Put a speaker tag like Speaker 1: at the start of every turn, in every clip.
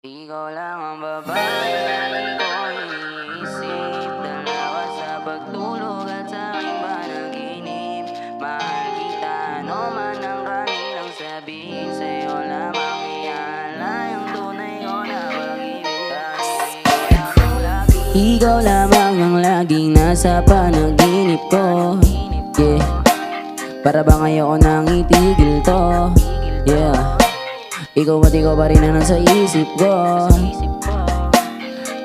Speaker 1: Ikaw lang ang babae lagi ko iniisip. Dala ka sa pagtulog at sa aking panaginip. Mahal kita, ano man ang kanilang sabihin. Sa'yo lamang iaalay ang tunay ko na pag-ibig. Ikaw lamang ang laging nasa panaginip ko. Yeah, para bang ayoko nang itigil to. Yeah, ikaw at ikaw pa rin na nasa isip ko.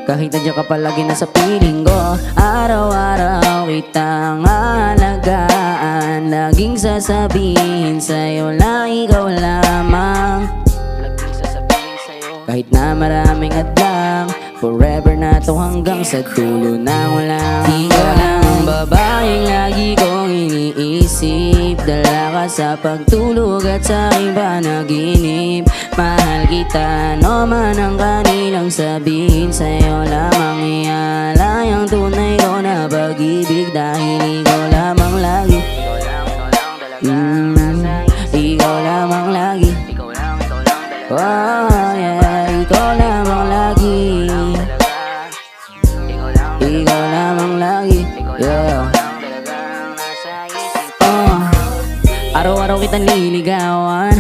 Speaker 1: Kahit nandiyan ka palagi nasa piling ko. Araw-araw kitang alagaan. Laging sasabihin sa'yo lang ikaw lamang. Kahit na maraming hadlang, forever na to hanggang sa dulo ng walang. Ikaw lang ang babaeng lagi kong iniisip. Dala ka sa pagtulog at sa aking panaginip. Mahal kita, ano man ang kanilang sabihin. Sa'yo lamang iaalay ang tunay ko na pag-ibig. Dahil ikaw lamang lagi. Ikaw lamang lagi. Oh yeah, ikaw lamang lagi. Ikaw lamang lagi. Yeah. Araw-araw kitang liligawan,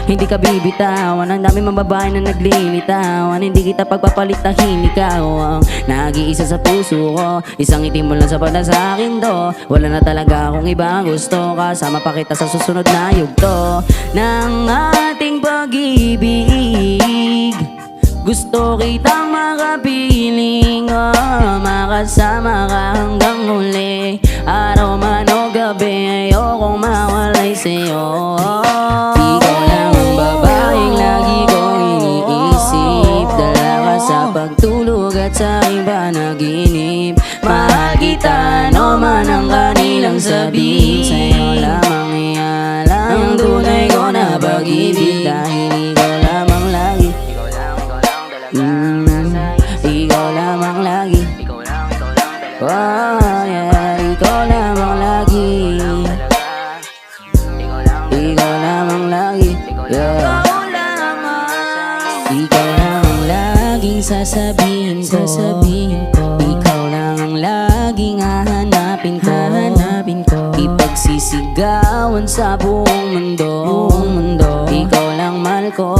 Speaker 1: hindi ka bibitawan. Ang dami mga babae na naglilitawan. Hindi kita pagpapalit na hinikaw. Nag-iisa sa puso ko, isang itim mo lang sapat na sa akin to. Wala na talaga akong ibang gusto. Kasama pa kita sa susunod na yugto ng ating pag-ibig. Gusto kitang makapiling, makasama ka hanggang huli. Araw man o gabi, ayokong mawalay sa'yo. Ikaw lang ang babaeng lagi kong iniisip. Dala ka sa pagtulog at sa aking panaginip. Mahal kita, ano man ang kanilang sabihin. Sa'yo lamang iaalay ang tunay ko na pag-ibig. Dahil ikaw lamang lagi. Ikaw lamang lagi. Oh yeah, ikaw lamang lagi. Ikaw lamang lagi. Yeah. Ikaw lang ang laging sasabihin ko. Ikaw lang ang laging hahanapin ko. Ipagsisigawan sa buong mundo. Ikaw lang mahal ko.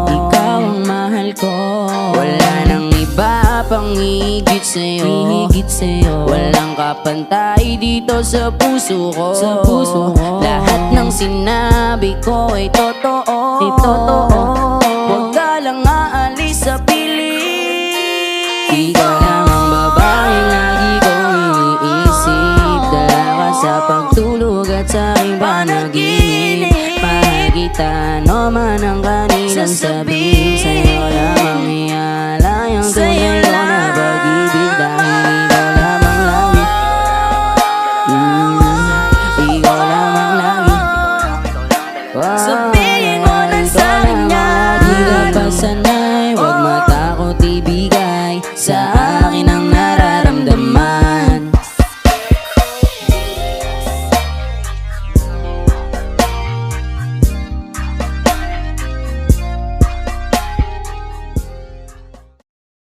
Speaker 1: Ikaw ang mahal ko. Wala nang iba pang higit sa'yo. Walang kapantay dito sa puso ko. Lahat ng sinabi ko ay totoo. Huwag ka lang aalis sa piling. Ikaw lang ang babaeng lagi kong iniisip. Dala ka sa pagtulog at sa aking panaginip. Mahal kita, ano man ang kanilang sabihin.